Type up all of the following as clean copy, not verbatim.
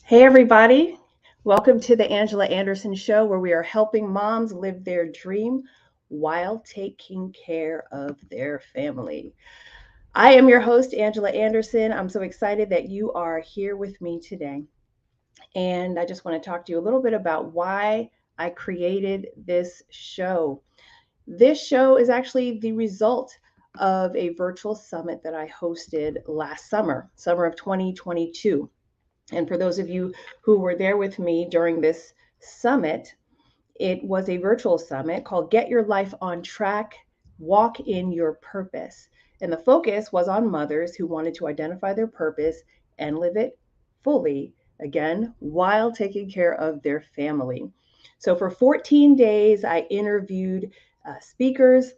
Hey, everybody. Welcome to the Angela Anderson Show, where we are helping moms live their dream while taking care of their family. I am your host, Angela Anderson. I'm so excited that you are here with me today. And I just want to talk to you a little bit about why I created this show. This show is actually the result of a virtual summit that I hosted last summer of 2022. And for those of you who were there with me during this summit, it was a virtual summit called Get Your Life on Track, Walk in Your Purpose. And the focus was on mothers who wanted to identify their purpose and live it fully, again, while taking care of their family. So for 14 days, I interviewed speakers,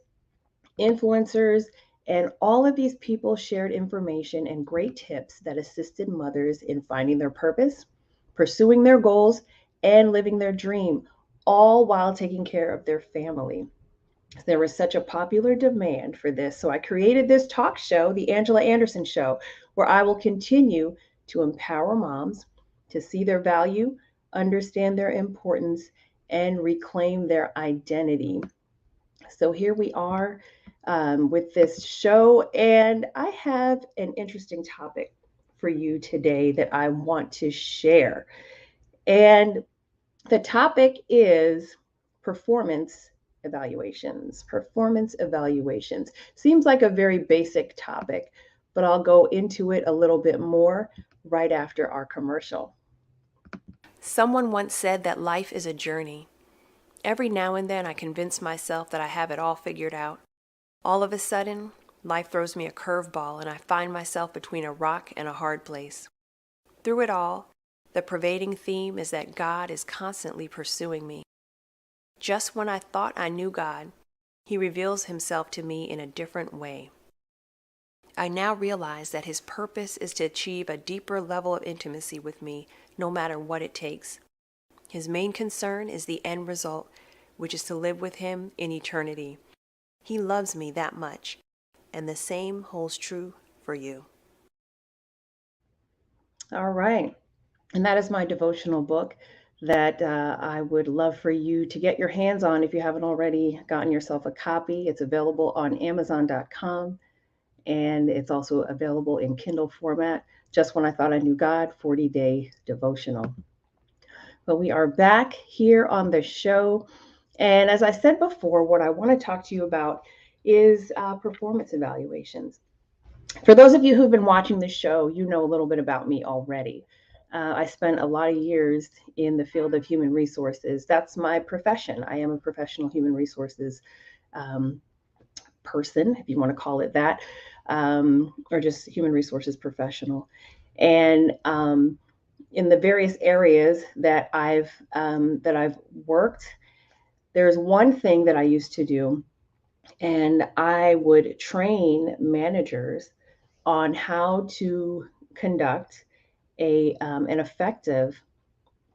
influencers, and all of these people shared information and great tips that assisted mothers in finding their purpose, pursuing their goals, and living their dream, all while taking care of their family. There was such a popular demand for this, so I created this talk show, The Angela Anderson Show, where I will continue to empower moms to see their value, understand their importance, and reclaim their identity. So here we are with this show, and I have an interesting topic for you today that I want to share. And the topic is performance evaluations. Performance evaluations seems like a very basic topic, but I'll go into it a little bit more right after our commercial. Someone once said that life is a journey. Every now and then I convince myself that I have it all figured out. All of a sudden, life throws me a curveball and I find myself between a rock and a hard place. Through it all, the pervading theme is that God is constantly pursuing me. Just when I thought I knew God, He reveals Himself to me in a different way. I now realize that His purpose is to achieve a deeper level of intimacy with me, no matter what it takes. His main concern is the end result, which is to live with Him in eternity. He loves me that much, and the same holds true for you. All right. And that is my devotional book that I would love for you to get your hands on if you haven't already gotten yourself a copy. It's available on Amazon.com and it's also available in Kindle format. Just When I Thought I Knew God, 40-day devotional. But we are back here on the show. And as I said before, what I want to talk to you about is performance evaluations. For those of you who've been watching this show, you know a little bit about me already. I spent a lot of years in the field of human resources. That's my profession. I am a professional human resources um, person, if you want to call it that, or just human resources professional. And in the various areas that I've worked, there's one thing that I used to do, and I would train managers on how to conduct an effective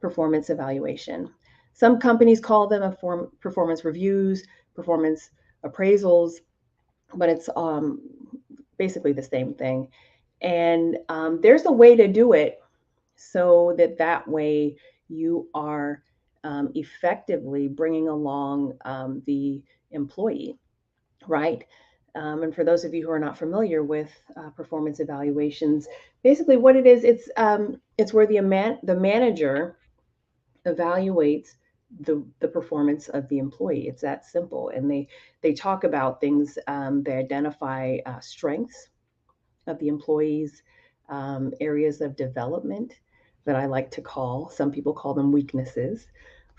performance evaluation. Some companies call them performance reviews, performance appraisals, but it's basically the same thing. And there's a way to do it so that way you are effectively bringing along the employee, right? And for those of you who are not familiar with performance evaluations, basically what it is, it's where the manager evaluates the performance of the employee. It's that simple, and they talk about things. They identify strengths of the employees, areas of development that I like to call. Some people call them weaknesses,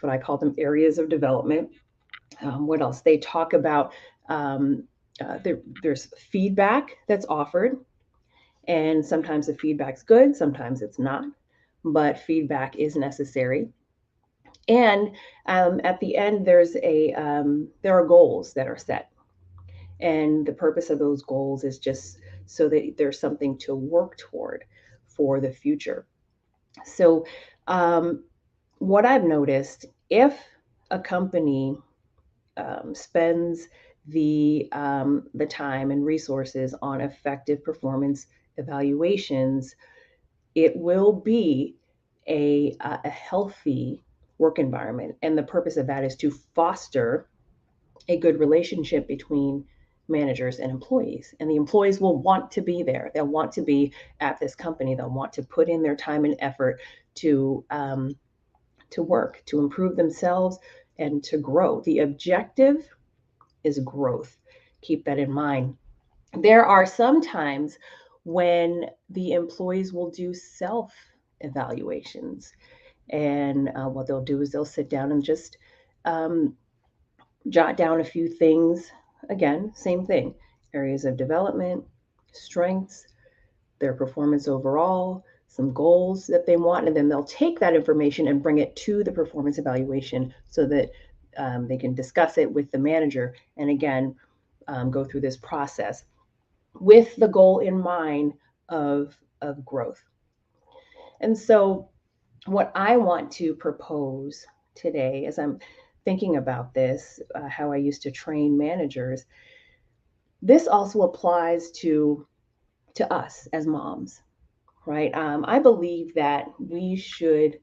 but I call them areas of development. What else? They talk about um, there's feedback that's offered, and sometimes the feedback's good, sometimes it's not, but feedback is necessary. And at the end, there are goals that are set, and the purpose of those goals is just so that there's something to work toward for the future. So, um, what I've noticed, if a company spends the time and resources on effective performance evaluations, it will be a healthy work environment. And the purpose of that is to foster a good relationship between managers and employees. And the employees will want to be there. They'll want to be at this company. They'll want to put in their time and effort to work, to improve themselves, and to grow. The objective is growth. Keep that in mind. There are some times when the employees will do self evaluations. And what they'll do is they'll sit down and just um, jot down a few things. Again, same thing, areas of development, strengths, their performance overall, some goals that they want, and then they'll take that information and bring it to the performance evaluation so that they can discuss it with the manager and again go through this process with the goal in mind of growth. And so, what I want to propose today, as I'm thinking about this, how I used to train managers, this also applies to us as moms, right? I believe that we should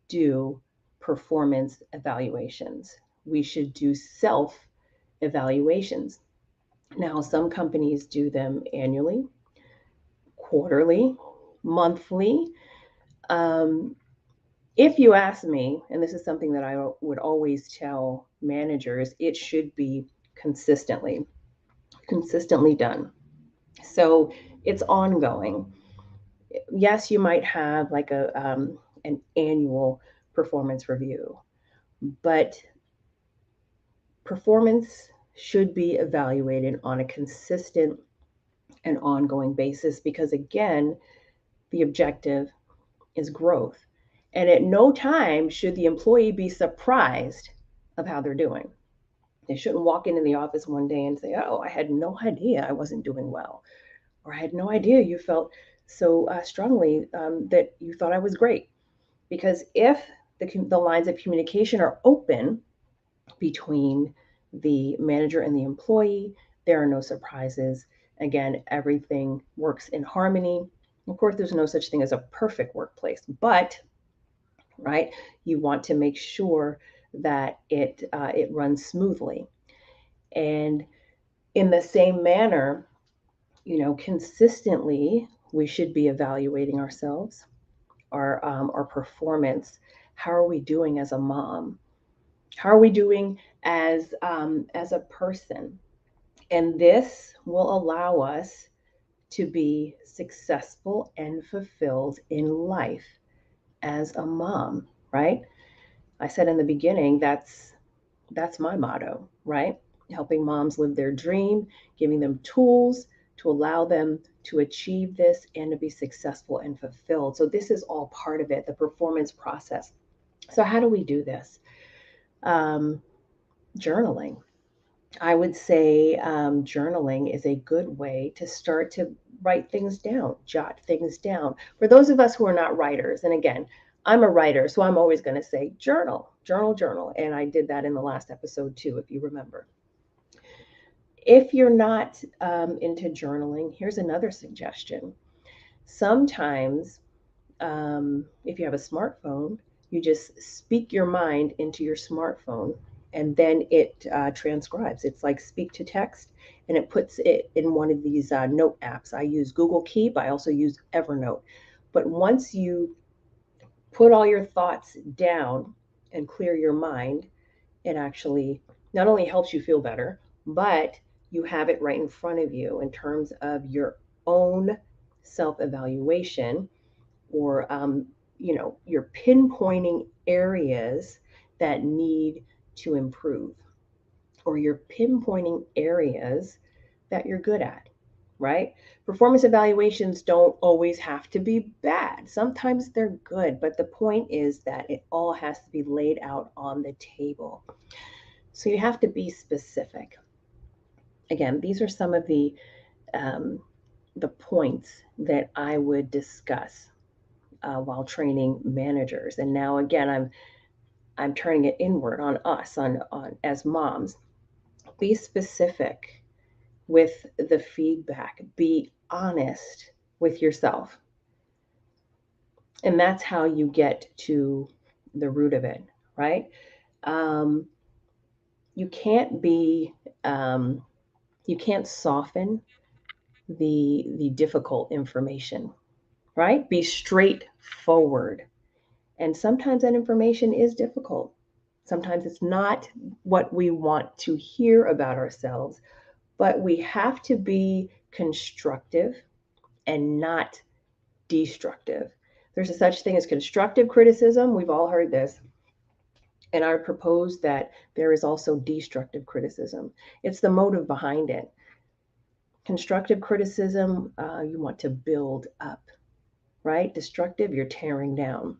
do performance evaluations. We should do self evaluations. Now, some companies do them annually, quarterly, monthly. Um, if you ask me, and this is something that I would always tell managers, it should be consistently done. So it's ongoing. Yes, you might have like an annual performance review, but performance should be evaluated on a consistent and ongoing basis because again, the objective is growth. And at no time should the employee be surprised of how they're doing. They shouldn't walk into the office one day and say, "Oh, I had no idea I wasn't doing well," or "I had no idea you felt so strongly that you thought I was great." Because if the lines of communication are open between the manager and the employee, there are no surprises. Again, everything works in harmony. Of course, there's no such thing as a perfect workplace, but right, you want to make sure that it runs smoothly. And in the same manner, consistently, we should be evaluating ourselves, our performance. How are we doing as a mom? How are we doing as a person? And this will allow us to be successful and fulfilled in life as a mom, right? I said in the beginning, that's my motto, right? Helping moms live their dream, giving them tools to allow them to achieve this and to be successful and fulfilled. So this is all part of it, the performance process. So how do we do this? Um, Journaling. I would say journaling is a good way to start to write things down, jot things down. For those of us who are not writers, and again, I'm a writer, so I'm always going to say journal, journal, journal. And I did that in the last episode too, if you remember. If you're not into journaling, here's another suggestion. Sometimes, if you have a smartphone, you just speak your mind into your smartphone and then it transcribes. It's like speak to text and it puts it in one of these note apps. I use Google Keep, I also use Evernote. But once you put all your thoughts down and clear your mind, it actually not only helps you feel better, but you have it right in front of you in terms of your own self evaluation or you're pinpointing areas that need to improve or you're pinpointing areas that you're good at, right? Performance evaluations don't always have to be bad. Sometimes they're good, but the point is that it all has to be laid out on the table. So you have to be specific. Again, these are some of um, the points that I would discuss while training managers. And now again, I'm turning it inward on us, on as moms. Be specific with the feedback. Be honest with yourself. And that's how you get to the root of it, right? Um, you can't be, um, you can't soften the difficult information, right? Be straightforward. And sometimes that information is difficult. Sometimes it's not what we want to hear about ourselves, but we have to be constructive and not destructive. There's a such thing as constructive criticism. We've all heard this. And I propose that there is also destructive criticism. It's the motive behind it. Constructive criticism, you want to build up, right? Destructive, you're tearing down.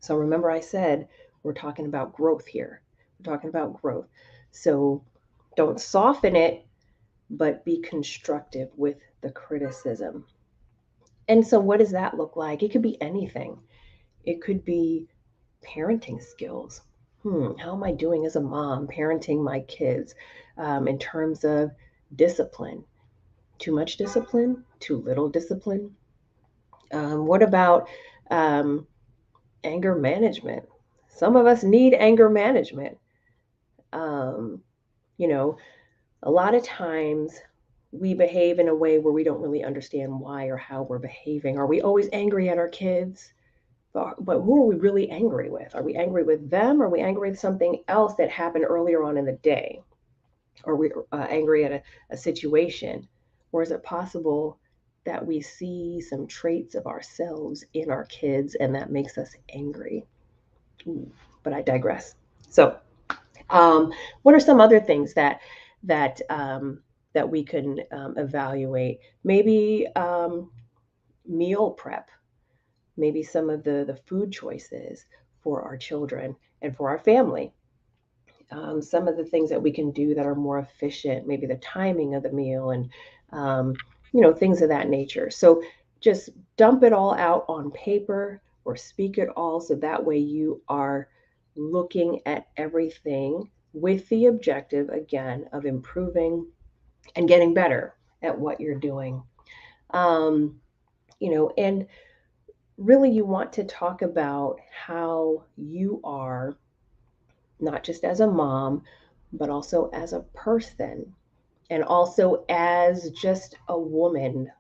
So remember, I said we're talking about growth here. We're talking about growth. So don't soften it, but be constructive with the criticism. And so, what does that look like? It could be anything. It could be parenting skills. How am I doing as a mom parenting my kids in terms of discipline? Too much discipline? Too little discipline? What about um, anger management? Some of us need anger management. Um, you know, a lot of times we behave in a way where we don't really understand why or how we're behaving. Are we always angry at our kids? But who are we really angry with? Are we angry with them? Or are we angry with something else that happened earlier on in the day? Are we angry at a situation? Or is it possible that we see some traits of ourselves in our kids and that makes us angry? Ooh, but I digress. So, um, what are some other things that that we can evaluate? Maybe meal prep, maybe some of the food choices for our children and for our family. Some of the things that we can do that are more efficient, maybe the timing of the meal and um, things of that nature. So just dump it all out on paper or speak it all so that way you are looking at everything with the objective again of improving and getting better at what you're doing. Um, and really you want to talk about how you are not just as a mom, but also as a person and also as just a woman.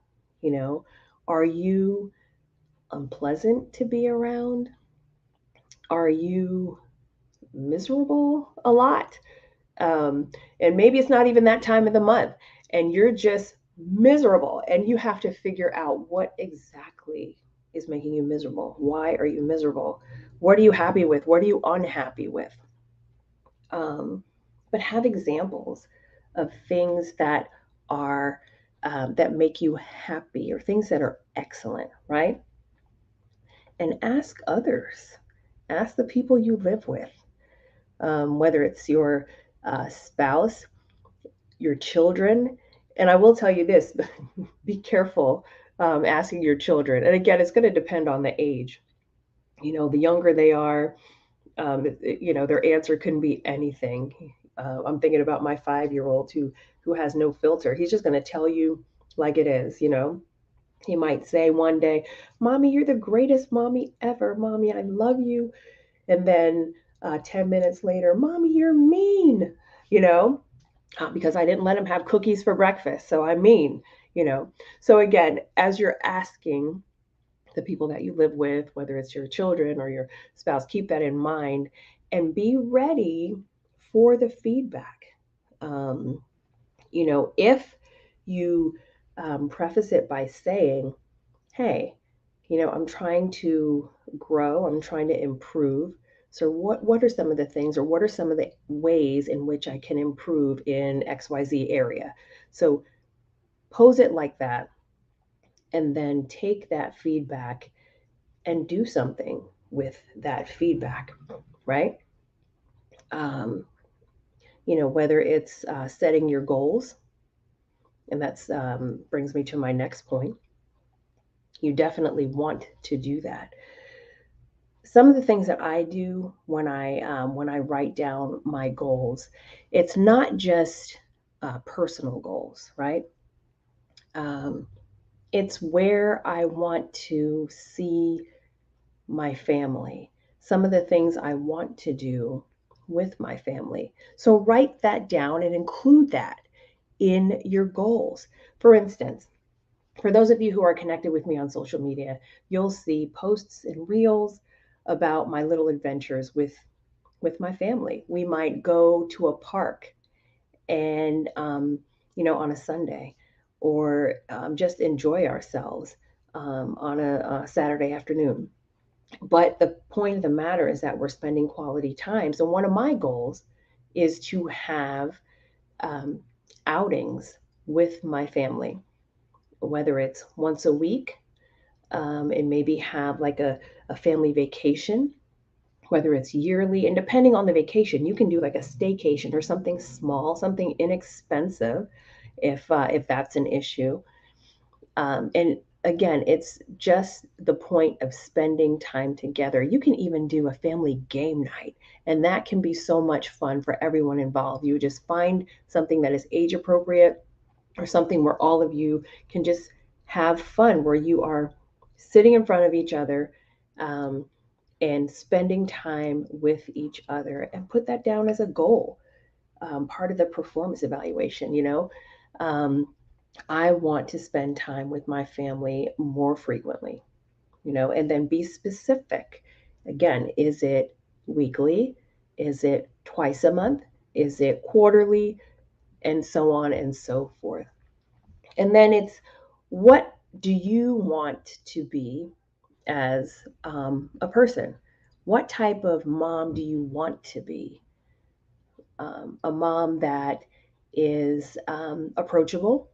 You know, are you unpleasant to be around? Are you miserable a lot? Um, and maybe it's not even that time of the month and you're just miserable and you have to figure out what exactly is making you miserable. Why are you miserable? What are you happy with? What are you unhappy with? um, but have examples of things that are that make you happy or things that are excellent, right? And ask others, ask the people you live with, whether it's your spouse, your children. And I will tell you this: be careful asking your children. And again, it's going to depend on the age. The younger they are, their answer can be anything. I'm thinking about my 5-year-old who has no filter. He's just going to tell you like it is. He might say one day, "Mommy, you're the greatest mommy ever. Mommy, I love you." And then 10 minutes later, "Mommy, you're mean." You know, because I didn't let him have cookies for breakfast. So I'm mean. You know. So again, as you're asking the people that you live with, whether it's your children or your spouse, keep that in mind and be ready for the feedback. Um, if you preface it by saying, hey, I'm trying to grow, I'm trying to improve. So what are some of the things or what are some of the ways in which I can improve in XYZ area? So pose it like that and then take that feedback and do something with that feedback, right? Um, whether it's setting your goals, and that's brings me to my next point. You definitely want to do that. Some of the things that I do when I write down my goals, it's not just personal goals, right? Um, it's where I want to see. my family, some of the things I want to do with my family. So write that down and include that in your goals. For instance, for those of you who are connected with me on social media, you'll see posts and reels about my little adventures with my family. We might go to a park and on a Sunday, or just enjoy ourselves on a Saturday afternoon. But the point of the matter is that we're spending quality time. So one of my goals is to have um, outings with my family, whether it's once a week, and maybe have like a family vacation, whether it's yearly, and depending on the vacation, you can do like a staycation or something small, something inexpensive, if that's an issue. And again, it's just the point of spending time together. You can even do a family game night, and that can be so much fun for everyone involved. You just find something that is age appropriate, or something where all of you can just have fun, where you are sitting in front of each other, um, and spending time with each other, and put that down as a goal, part of the performance evaluation. Um, I want to spend time with my family more frequently, and then be specific. Again, is it weekly? Is it twice a month? Is it quarterly? And so on and so forth. And then it's, what do you want to be as a person? What type of mom do you want to be? A mom that is approachable,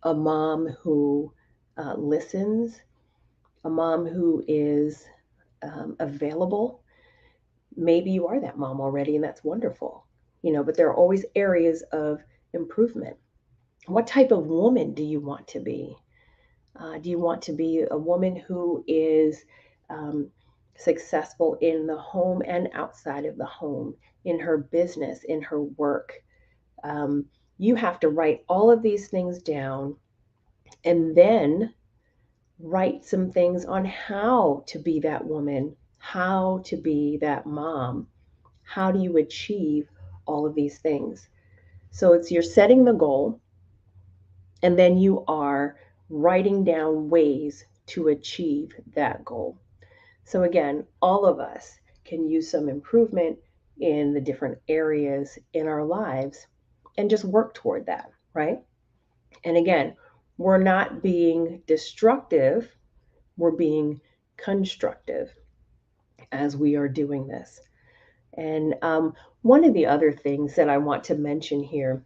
a mom who listens, a mom who is available. Maybe you are that mom already, and that's wonderful, but there are always areas of improvement. What type of woman do you want to be? Do you want to be a woman who is um, successful in the home and outside of the home, in her business, in her work? Um, you have to write all of these things down, and then write some things on how to be that woman, how to be that mom. How do you achieve all of these things? So it's, you're setting the goal, and then you are writing down ways to achieve that goal. So again, all of us can use some improvement in the different areas in our lives, and just work toward that, right? And again, we're not being destructive, we're being constructive as we are doing this. And one of the other things that I want to mention here,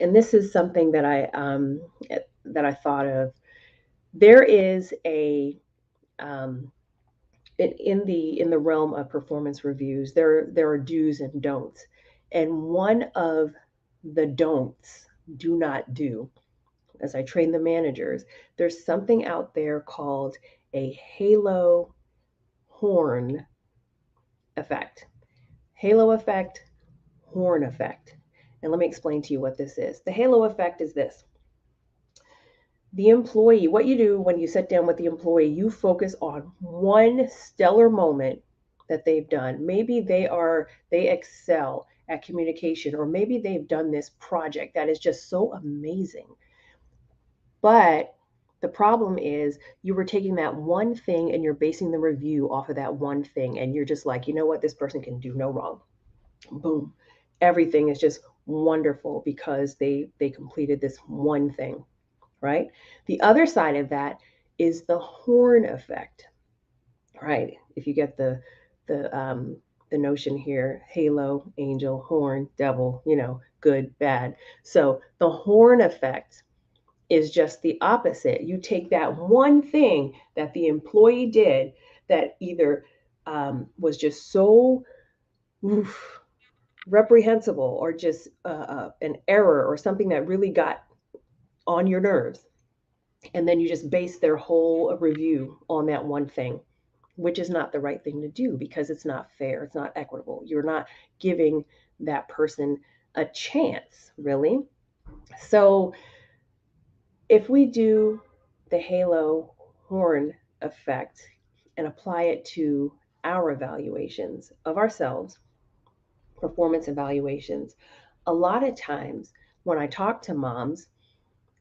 and this is something that I thought of. There is a um, in the realm of performance reviews, there are do's and don'ts, and one of the don'ts, do not do, as I train the managers, there's something out there called a halo horn effect. Halo effect, horn effect. And let me explain to you what this is. The halo effect is this: the employee, what you do when you sit down with the employee, you focus on one stellar moment that they've done. Maybe they excel at communication, or maybe they've done this project that is just so amazing. But the problem is, you were taking that one thing and you're basing the review off of that one thing, and you're just like, you know what, this person can do no wrong. Boom. Everything is just wonderful because they completed this one thing, right? The other side of that is the horn effect, right? If you get the notion here, halo, angel, horn, devil, good, bad. So the horn effect is just the opposite. You take that one thing that the employee did that either was just so oof, reprehensible, or just an error, or something that really got on your nerves, and then you just base their whole review on that one thing, which is not the right thing to do, because it's not fair, it's not equitable. You're not giving that person a chance, really. So if we do the halo horn effect, and apply it to our evaluations of ourselves, performance evaluations, a lot of times when I talk to moms,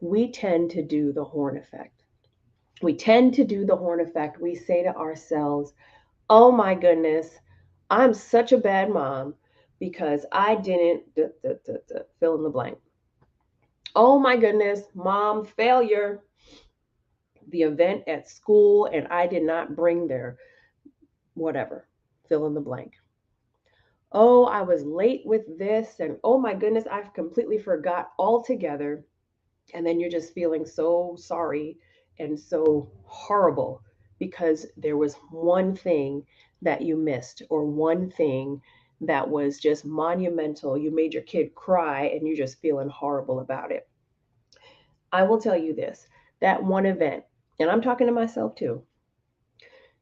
we tend to do the horn effect. We tend to do the horn effect. We say to ourselves, oh my goodness, I'm such a bad mom because I didn't fill in the blank. Oh my goodness, mom, failure, the event at school, and I did not bring their whatever, fill in the blank. Oh, I was late with this, and oh my goodness, I've completely forgot altogether. And then you're just feeling so sorry and so horrible because there was one thing that you missed or one thing that was just monumental. You made your kid cry and you're just feeling horrible about it. I will tell you this, that one event, and I'm talking to myself too,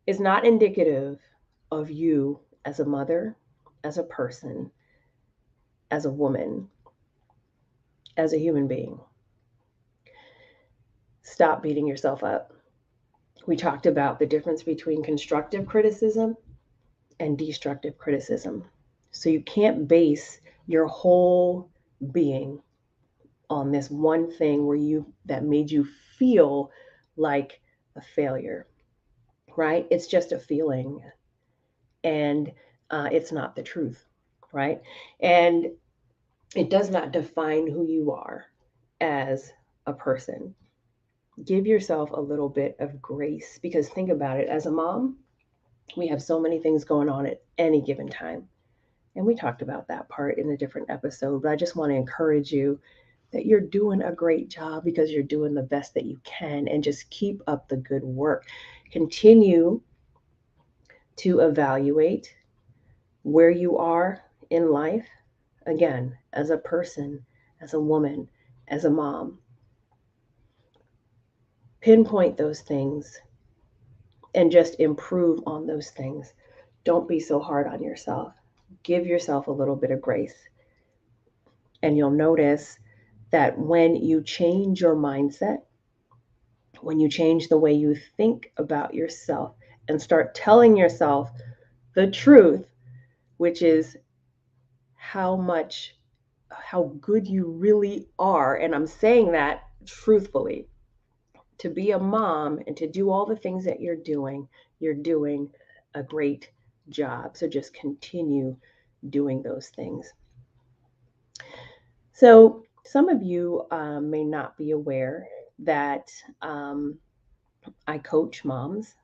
is not indicative of you as a mother, as a person, as a woman, as a human being. Stop beating yourself up. We talked about the difference between constructive criticism and destructive criticism. So you can't base your whole being on this one thing where you that made you feel like a failure, right? It's just a feeling, and it's not the truth, right? And it does not define who you are as a person. Give yourself a little bit of grace because think about it, as a mom, we have so many things going on at any given time. And we talked about that part in a different episode, but I just want to encourage you that you're doing a great job because you're doing the best that you can, and just keep up the good work. Continue to evaluate where you are in life, again, as a person, as a woman, as a mom. Pinpoint those things and just improve on those things. Don't be so hard on yourself. Give yourself a little bit of grace. And you'll notice that when you change your mindset, when you change the way you think about yourself and start telling yourself the truth, which is how good you really are. And I'm saying that truthfully. To be a mom and to do all the things that you're doing a great job. So just continue doing those things. So, some of you may not be aware that I coach moms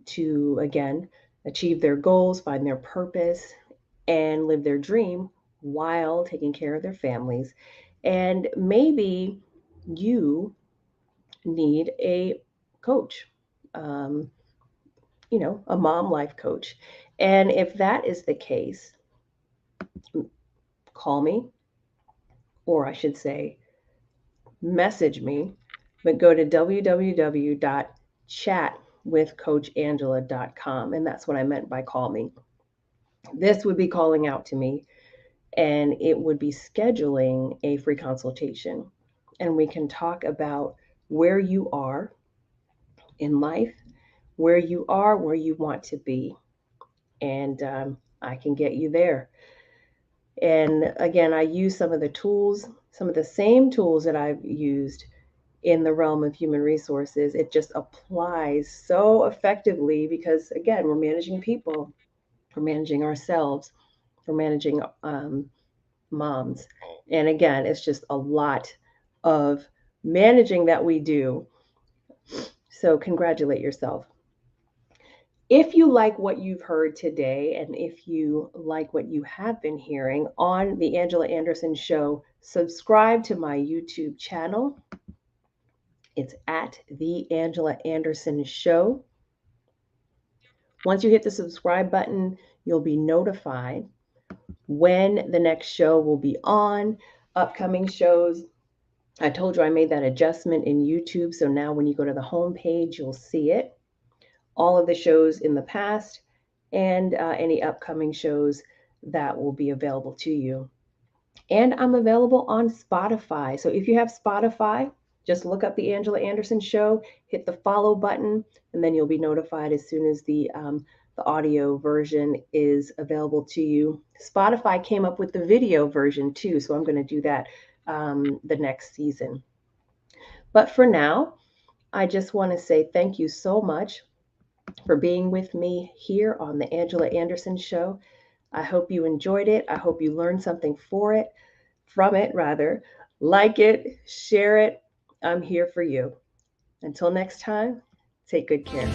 to, again, achieve their goals, find their purpose, and live their dream while taking care of their families. And maybe you need a coach, um, a mom life coach. And if that is the case, call me, or I should say, message me, but go to www.chatwithcoachangela.com. And that's what I meant by call me. This would be calling out to me, and it would be scheduling a free consultation. And we can talk about where you are in life, where you are, where you want to be. And I can get you there. And again, I use some of the tools, some of the same tools that I've used in the realm of human resources. It just applies so effectively because, again, we're managing people, we're managing ourselves, we're managing moms. And again, it's just a lot of managing that we do. So, congratulate yourself. If you like what you've heard today, and if you like what you have been hearing on The Angela Anderson Show, subscribe to my YouTube channel. It's at The Angela Anderson Show. Once you hit the subscribe button, you'll be notified when the next show will be on, upcoming shows. I told you I made that adjustment in YouTube, so now when you go to the home page, you'll see it. All of the shows in the past and any upcoming shows that will be available to you. And I'm available on Spotify. So if you have Spotify, Just look up The Angela Anderson Show, hit the follow button, and then you'll be notified as soon as the audio version is available to you. Spotify came up with the video version too, so I'm going to do that the next season. But for now, I just want to say thank you so much for being with me here on The Angela Anderson Show. I hope you enjoyed it. I hope you learned something from it rather. Like it, share it. I'm here for you. Until next time, take good care.